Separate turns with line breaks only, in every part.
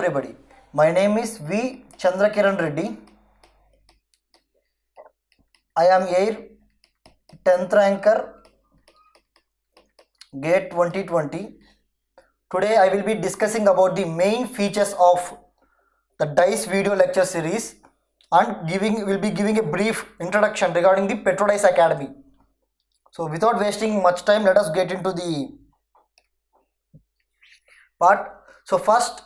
everybody. My name is V. Chandrakiran Reddy. I am here 10th ranker GATE 2020. Today I will be discussing about the main features of the DICE video lecture series and will be giving a brief introduction regarding the PetroDICE Academy. So without wasting much time, let us get into the part. So first,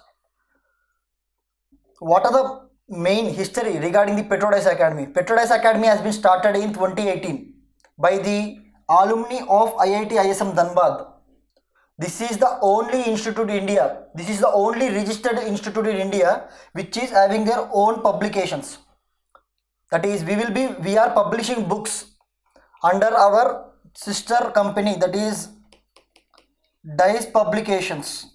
what are the main history regarding the PetroDICE Academy? PetroDICE Academy has been started in 2018 by the alumni of IIT ISM Dhanbad. This is the only institute in India. This is the only registered institute in India which is having their own publications. That is, we are publishing books under our sister company, that is DICE Publications.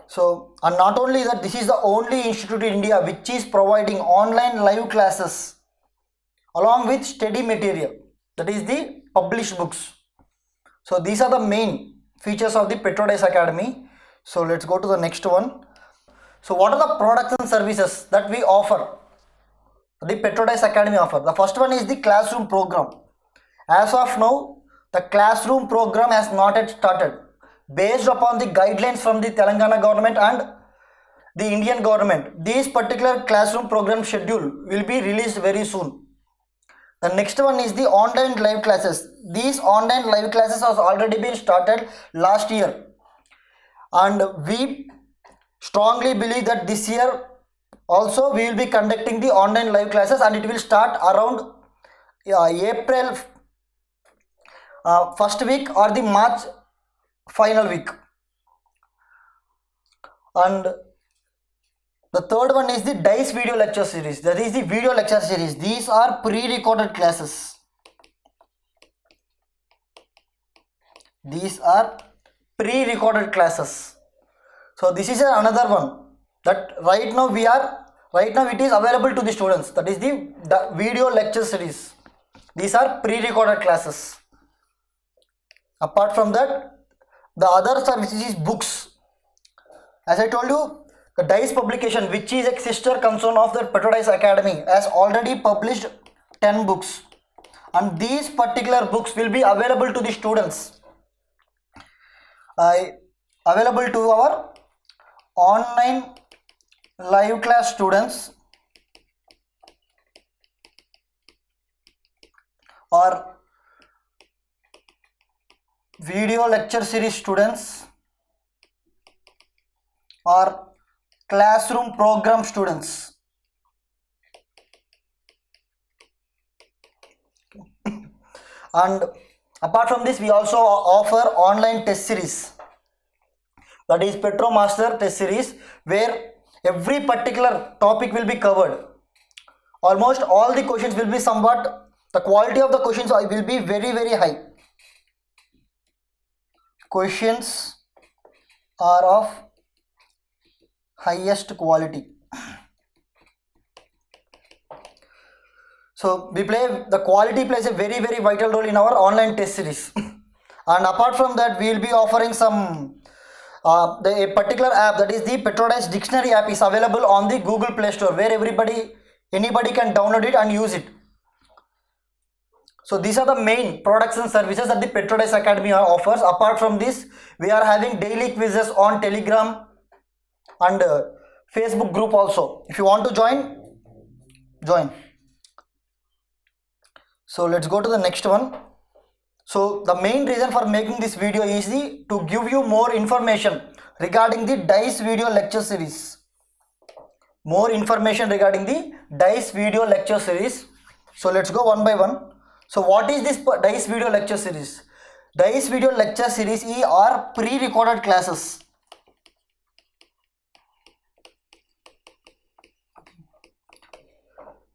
So, and not only that, this is the only institute in India which is providing online live classes along with study material, that is the published books. So these are the main features of the PetroDICE Academy. So let's go to the next one. So what are the products and services that we offer, the PetroDICE Academy offer? The first one is the classroom program. As of now, the classroom program has not yet started. Based upon the guidelines from the Telangana government and the Indian government, this particular classroom program schedule will be released very soon. The next one is the online live classes. These online live classes has already been started last year, and we strongly believe that this year also we will be conducting the online live classes, and it will start around April first week or the March final week. And the third one is the DICE video lecture series. That is the video lecture series. These are pre-recorded classes. These are pre-recorded classes. So this is another one that right now it is available to the students. That is the video lecture series. These are pre-recorded classes. Apart from that, the other services is books. As I told you, the DICE publication, which is a sister concern of the PetroDICE Academy, has already published 10 books, and these particular books will be available to the students, available to our online live class students or video lecture series students or classroom program students. And apart from this, we also offer online test series, that is PetroMaster test series, where every particular topic will be covered. Almost all the questions will be somewhat, the quality of the questions will be very, very high. Questions are of highest quality. So the quality plays a very, very vital role in our online test series. And apart from that, we will be offering some a particular app, that is the PetroDICE Dictionary app, is available on the Google Play Store, where anybody can download it and use it. So these are the main products and services that the PetroDICE Academy offers. Apart from this, we are having daily quizzes on Telegram and Facebook group also. If you want to join. So let's go to the next one. So the main reason for making this video is to give you more information regarding the DICE video lecture series. More information regarding the DICE video lecture series. So let's go one by one. So what is this DICE video lecture series? DICE video lecture series are pre-recorded classes.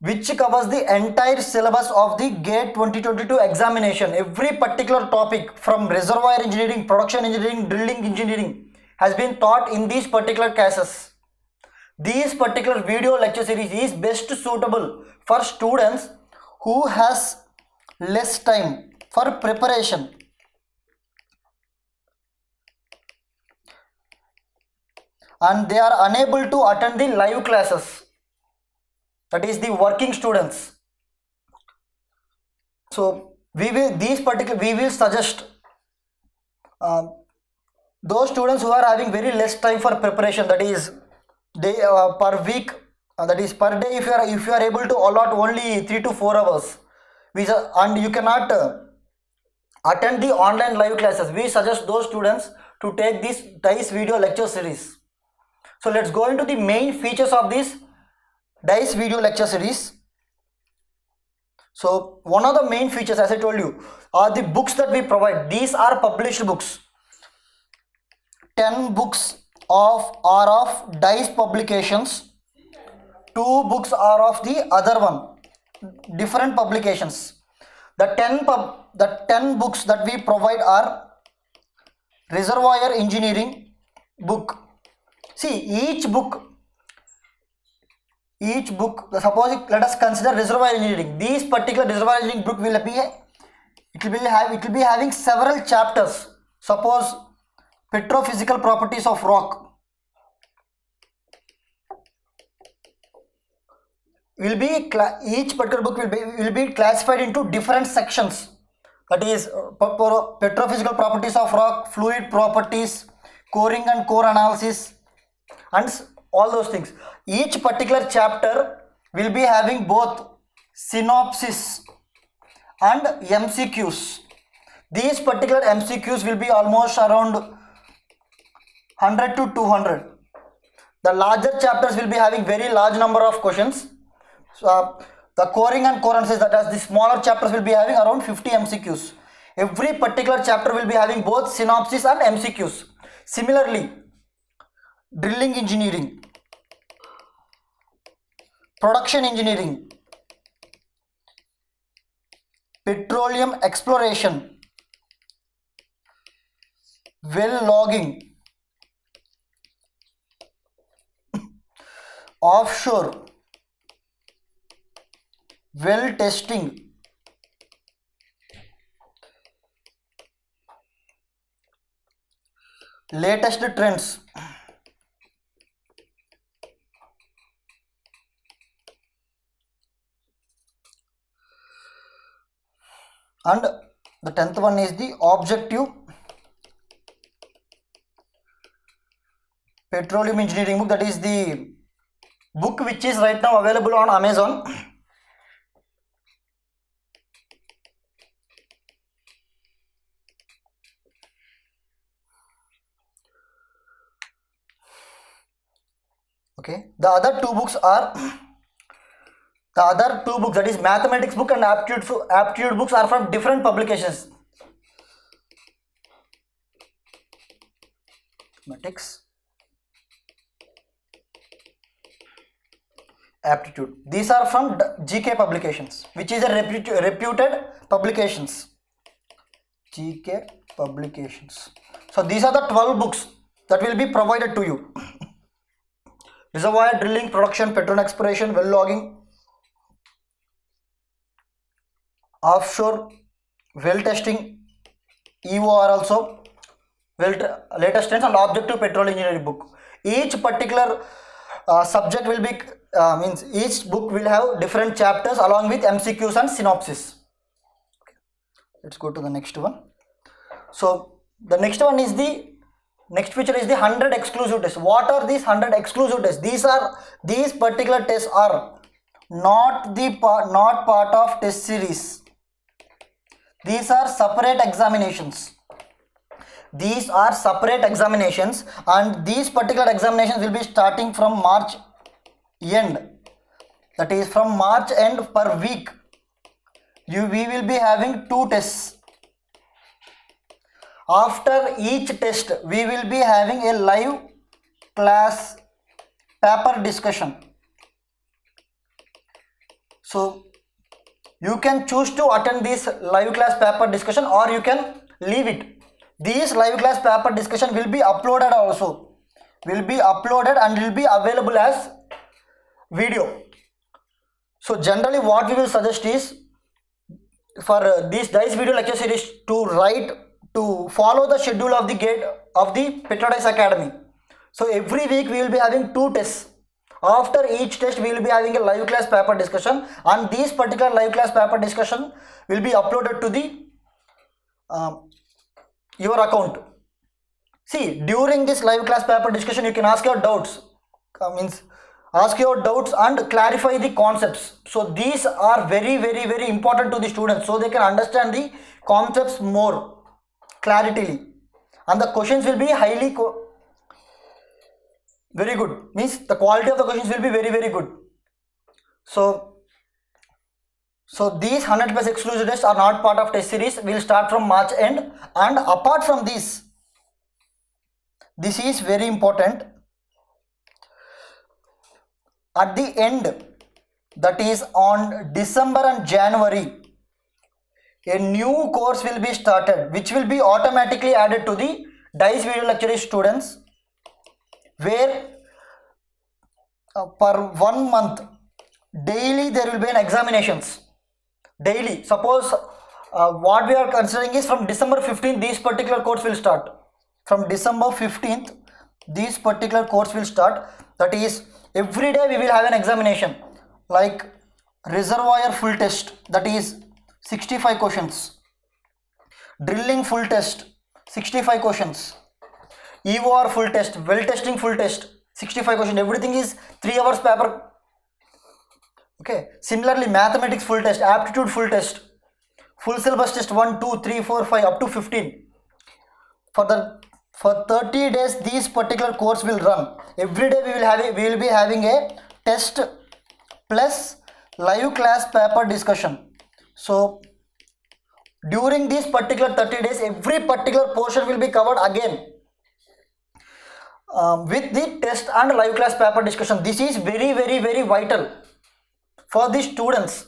Which covers the entire syllabus of the GATE 2022 examination. Every particular topic from reservoir engineering, production engineering, drilling engineering has been taught in these particular classes. This particular video lecture series is best suitable for students who has less time for preparation. and they are unable to attend the live classes, that is the working students. So we will suggest those students who are having very less time for preparation, that is they per week, that is per day, if you are able to allot only 3 to 4 hours, and you cannot attend the online live classes, we suggest those students to take this DICE video lecture series. So let's go into the main features of this DICE video lecture series. So one of the main features, as I told you, are the books that we provide. These are published books. 10 books are of DICE publications. 2 books are of the other one, different publications. The 10 books that we provide are Reservoir Engineering book. See, each book, suppose let us consider Reservoir Engineering. This particular Reservoir Engineering book will be having several chapters. Suppose petrophysical properties of rock will be, each particular book will be classified into different sections, that is petrophysical properties of rock, fluid properties, coring and core analysis, and all those things. Each particular chapter will be having both synopsis and MCQs. These particular MCQs will be almost around 100 to 200. The larger chapters will be having very large number of questions. So the coring and core analysis, that is the smaller chapters, will be having around 50 MCQs. Every particular chapter will be having both synopsis and MCQs. Similarly, drilling engineering, production engineering, petroleum exploration, well logging, offshore, well testing, latest trends, and the 10th one is the objective petroleum engineering book. That is the book which is right now available on Amazon. Okay, the other two books, that is mathematics book and aptitude books, are from different publications. Mathematics, aptitude, these are from GK publications, which is a reputed publications. GK publications. So these are the 12 books that will be provided to you. Reservoir, drilling, production, petroleum exploration, well logging, offshore, well testing, EOR also, latest trends, and objective petroleum engineering book. Each particular subject will be each book will have different chapters along with MCQs and synopsis. Okay. Let's go to the next one. So the next one is next feature is the 100 exclusive tests. What are these 100 exclusive tests? These particular tests are not part of test series. These are separate examinations. These are separate examinations, and these particular examinations will be starting from March end. That is from March end per week. We will be having 2 tests. After each test, we will be having a live class paper discussion. So you can choose to attend this live class paper discussion, or you can leave it. These live class paper discussion will be uploaded also. Will be uploaded and will be available as video. So generally what we will suggest is, for this DICE video lecture series, to follow the schedule of the Petrodice Academy. So every week we will be having 2 tests. After each test we will be having a live class paper discussion, and these particular live class paper discussion will be uploaded to the your account. See, during this live class paper discussion you can ask your doubts, ask your doubts and clarify the concepts. So these are very important to the students, so they can understand the concepts more clarity, and the questions will be highly very good, means the quality of the questions will be very good. So these 100+ exclusive tests are not part of test series, will start from March end. And apart from this is very important, at the end, that is on December and January, a new course will be started which will be automatically added to the DICE video lecture students, where per 1 month daily there will be an examinations daily. Suppose what we are considering is from December 15th this particular course will start. From December 15th this particular course will start. That is, every day we will have an examination, like reservoir full test, that is 65 questions, drilling full test 65 questions, EOR full test, well testing full test 65 questions. Everything is 3 hours paper. Okay. Similarly, mathematics full test, aptitude full test, full syllabus test 1, 2, 3, 4, 5 up to 15. For 30 days this particular course will run. Every day we will be having a test plus live class paper discussion. So during these particular 30 days every particular portion will be covered again with the test and live class paper discussion. This is very vital for the students,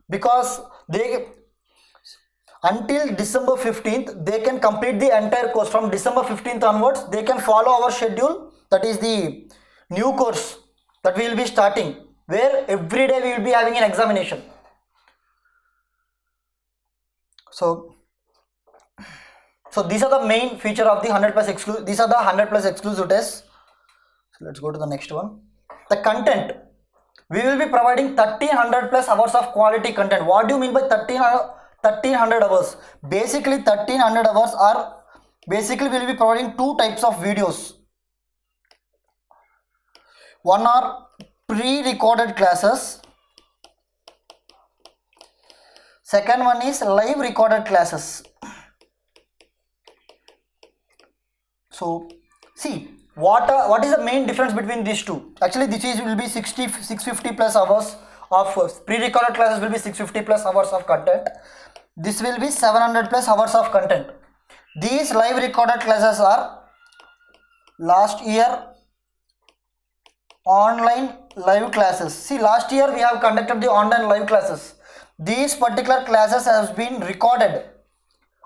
because they until December 15th they can complete the entire course. From December 15th onwards they can follow our schedule, that is the new course that we will be starting, where every day we will be having an examination. So these are the main feature of the 100+ exclusive. These are the 100+ exclusive tests. So let's go to the next one. The content. We will be providing 1300+ hours of quality content. What do you mean by 1300 hours? Basically 1300 hours are we will be providing 2 types of videos. One are pre-recorded classes. Second one is live recorded classes. So see, what is the main difference between these two? Actually this will be 650+ hours of pre-recorded classes, will be 650+ hours of content. This will be 700+ hours of content. These live recorded classes are last year online live classes. See, last year we have conducted the online live classes. These particular classes has been recorded,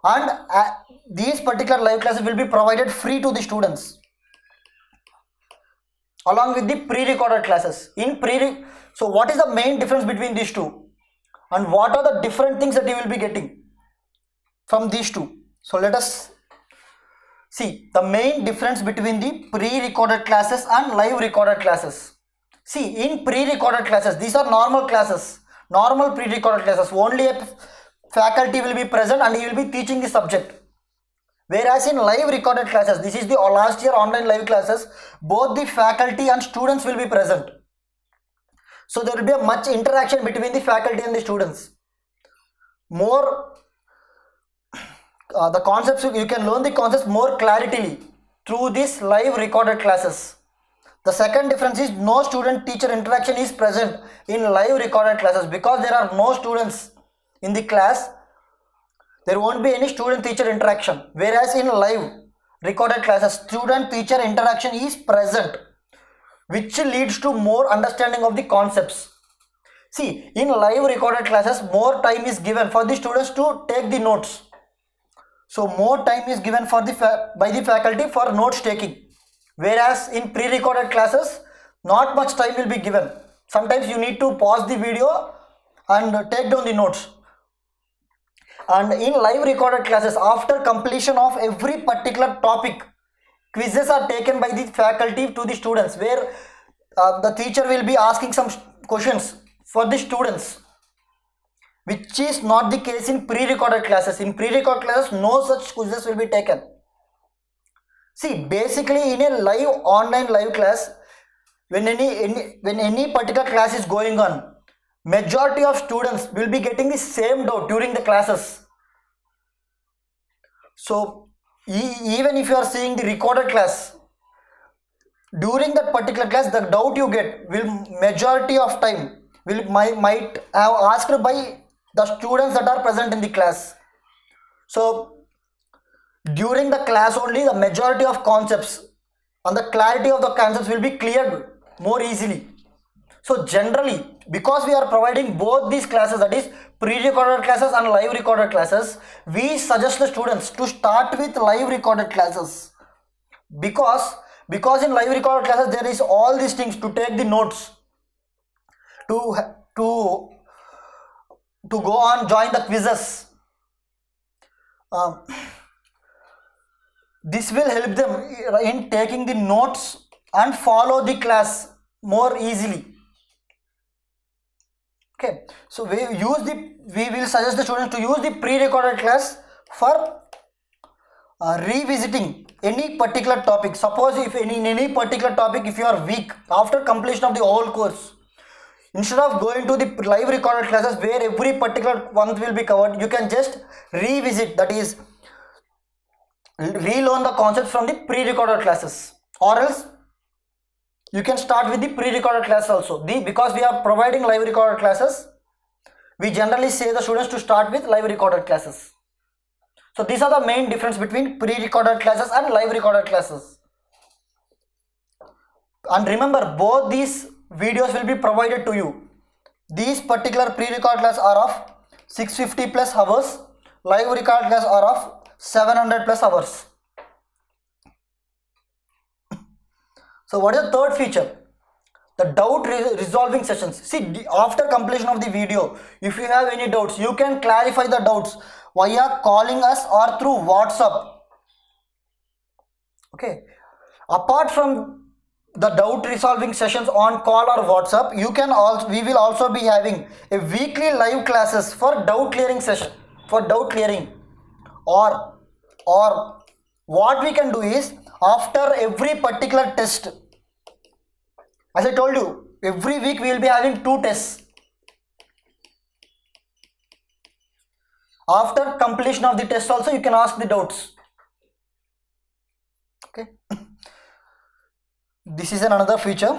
and these particular live classes will be provided free to the students along with the pre-recorded classes. So what is the main difference between these two, and what are the different things that you will be getting from these two? So let us see the main difference between the pre-recorded classes and live recorded classes. See, in pre-recorded classes, these are normal classes, normal pre-recorded classes. Only a faculty will be present and he will be teaching the subject. Whereas in live recorded classes, this is the last year online live classes, both the faculty and students will be present. So there will be a much interaction between the faculty and the students. More the concepts, you can learn the concepts more clarity through this live recorded classes. The second difference is no student teacher interaction is present in live recorded classes, because there are no students in the class. There won't be any student teacher interaction, whereas in live recorded classes student teacher interaction is present, which leads to more understanding of the concepts. See, in live recorded classes more time is given for the students to take the notes. So more time is given for by the faculty for notes taking, whereas in pre-recorded classes not much time will be given. Sometimes you need to pause the video and take down the notes. And in live recorded classes, after completion of every particular topic, quizzes are taken by the faculty to the students, where the teacher will be asking some questions for the students, which is not the case in pre-recorded classes. In pre-recorded classes, no such quizzes will be taken. See, basically in a online live class, when any particular class is going on, majority of students will be getting the same doubt during the classes. So even if you are seeing the recorded class, during that particular class, the doubt you get will majority of time might have asked by the students that are present in the class. So during the class only, the majority of concepts and the clarity of the concepts will be cleared more easily. So generally, because we are providing both these classes, that is pre-recorded classes and live recorded classes, we suggest the students to start with live recorded classes, because in live recorded classes there is all these things to take the notes, to go on, join the quizzes. This will help them in taking the notes and follow the class more easily. Okay, so we will suggest the students to use the pre-recorded class for revisiting any particular topic. Suppose if in any particular topic, if you are weak after completion of the whole course, instead of going to the live recorded classes where every particular one will be covered, you can just revisit, that is relearn the concepts from the pre-recorded classes, or else you can start with the pre-recorded class also. Because we are providing live recorded classes, we generally say the students to start with live recorded classes. So these are the main difference between pre-recorded classes and live recorded classes. And remember, both these videos will be provided to you. These particular pre-recorded classes are of 650 plus hours, live recorded classes are of 700 plus hours. So what is the third feature? The doubt resolving sessions. See, after completion of the video, if you have any doubts, you can clarify the doubts via calling us or through WhatsApp. Okay. Apart from the doubt resolving sessions on call or WhatsApp, we will also be having a weekly live classes for doubt clearing session, or what we can do is, after every particular test, as I told you, every week we will be having 2 tests. After completion of the test also, you can ask the doubts. Okay. This is another feature.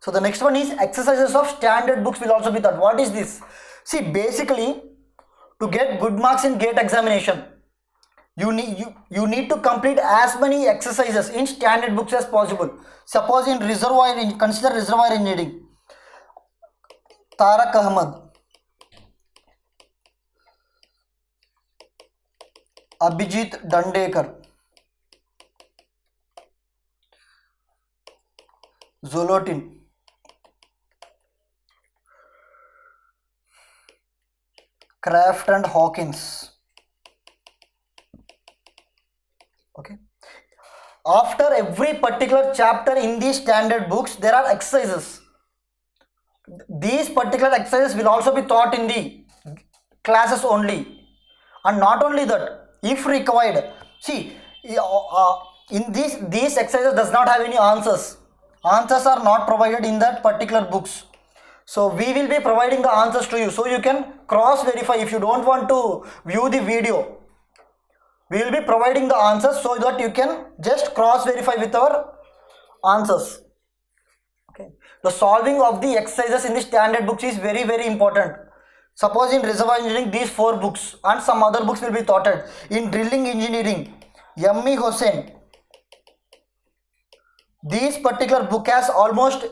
So the next one is exercises of standard books will also be taught. What is this? See, basically, to get good marks in GATE examination, you need to complete as many exercises in standard books as possible. Suppose in consider reservoir engineering, Tariq Ahmad, Abhijit Dandekar, Zolotin, Kraft and Hawkins. Okay. After every particular chapter in these standard books, there are exercises. These particular exercises will also be taught in the classes only. And not only that, if required, see, in these exercises does not have any answers. Answers are not provided in that particular books. So we will be providing the answers to you, so you can cross verify. If you don't want to view the video, we will be providing the answers so that you can just cross verify with our answers. Okay. The solving of the exercises in the standard books is very, very important. Suppose in reservoir engineering, these 4 books and some other books will be taught. In drilling engineering, Yammi Hossain, this particular book has almost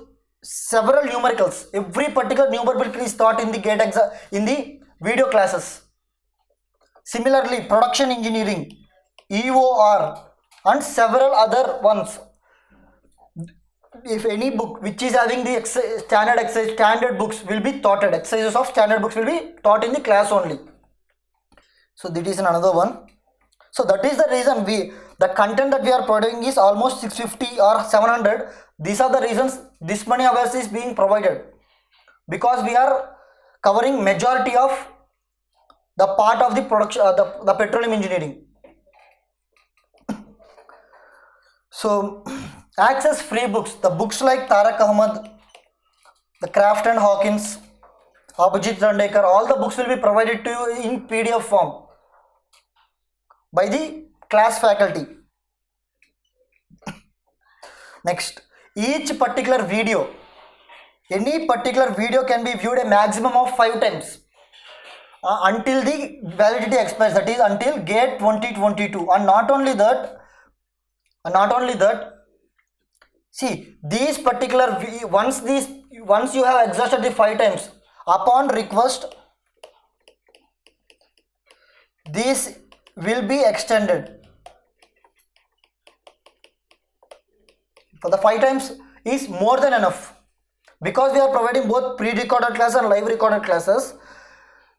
several numericals. Every particular numerical is taught in the GATE exam, in the video classes. Similarly, production engineering, EOR and several other ones. If any book which is having the standard books will be taught. Exercises of standard books will be taught in the class only. So that is another one. So that is the reason the content that we are providing is almost 650 or 700. These are the reasons this many hours is being provided, because we are covering majority of the part of the production, the petroleum engineering. So access free books, the books like Tarak Ahmad, the Kraft and Hawkins, Abhijit Randekar, all the books will be provided to you in PDF form by the class faculty. Next, each particular video, any particular video can be viewed a maximum of 5 times until the validity expires, that is until GATE 2022. And not only that, see, these particular once you have exhausted the 5 times, upon request this will be extended. For the 5 times is more than enough, because we are providing both pre-recorded classes and live recorded classes.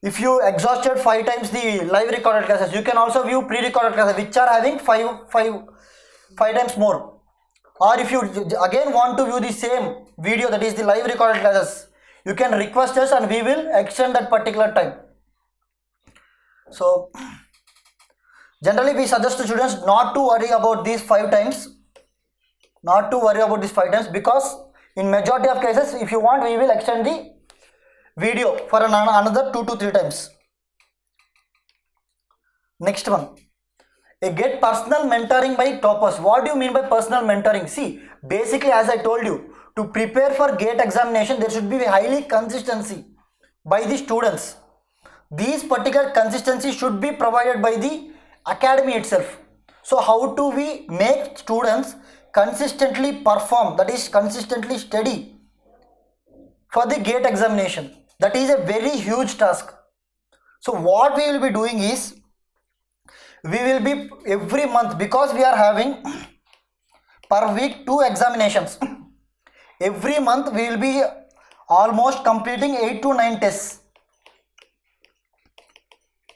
If you exhausted 5 times the live recorded classes, you can also view pre-recorded classes which are having 5 times more. Or if you again want to view the same video, that is the live recorded classes, you can request us and we will extend that particular time. So generally we suggest to students not to worry about these 5 times, because in majority of cases, if you want, we will extend the video for another 2 to 3 times. Next one, get personal mentoring by toppers. What do you mean by personal mentoring? See, basically, as I told you, to prepare for GATE examination, there should be a highly consistency by the students. These particular consistency should be provided by the academy itself. So how do we make students consistently perform, that is consistently study for the GATE examination? That is a very huge task. So what we will be doing is, we will be every month, because we are having per week 2 examinations. Every month we will be almost completing 8 to 9 tests.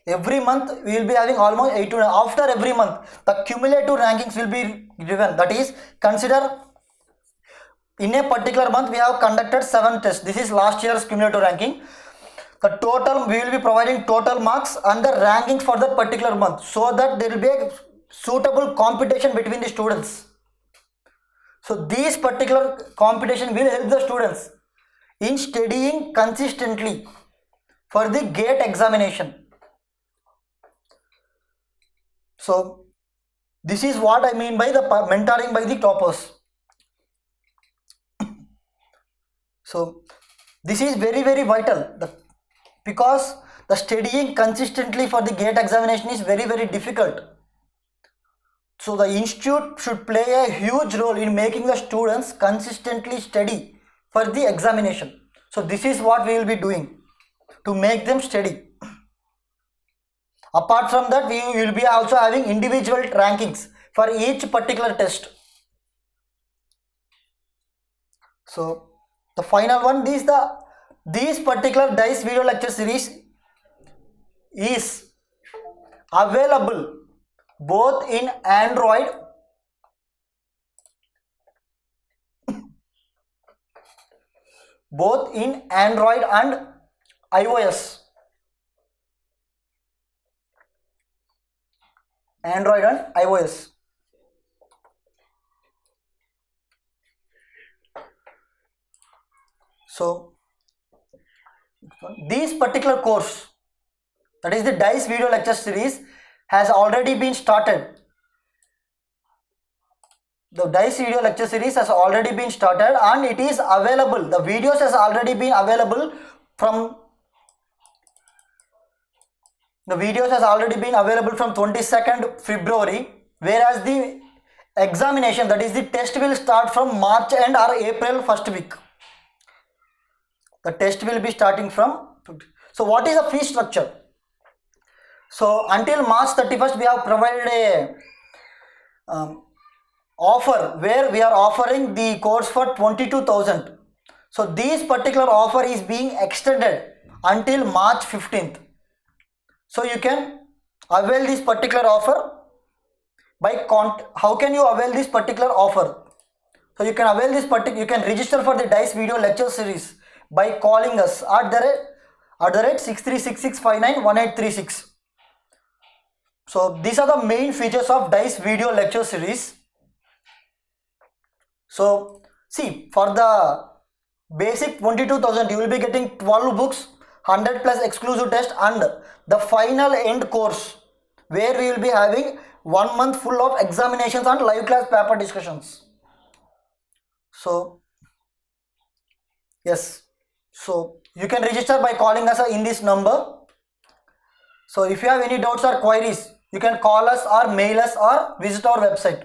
Every month we will be having almost 8 to 9. After every month, the cumulative rankings will be given. That is, consider in a particular month we have conducted 7 tests. This is last year's cumulative ranking. The total, we will be providing total marks and the rankings for that particular month, so that there will be a suitable competition between the students. So this particular competition will help the students in studying consistently for the GATE examination. So this is what I mean by the mentoring by the toppers. So this is very, very vital, because the studying consistently for the GATE examination is very, very difficult. So the institute should play a huge role in making the students consistently study for the examination. So this is what we will be doing to make them study. Apart from that, we will be also having individual rankings for each particular test. So the final one is this particular DICE video lecture series is available both in Android and iOS. Android and iOS. So this particular course, that is the DICE video lecture series, has already been started. The DICE video lecture series has already been started and it is available. The videos has already been available from 22nd February, whereas the examination, that is the test, will start from March end or April first week. The test will be starting from. So what is the fee structure? So until March 31st, we have provided a offer where we are offering the course for 22,000. So this particular offer is being extended until March 15th. So you can avail this particular offer how can you avail this particular offer? So you can avail this you can register for the DICE video lecture series by calling us at the rate 6366591836. So these are the main features of DICE video lecture series. So see, for the basic 22,000 you will be getting 12 books, 100 plus exclusive test, and the final end course where we will be having 1 month full of examinations and live class paper discussions. So yes, so you can register by calling us in this number. So if you have any doubts or queries, you can call us or mail us or visit our website.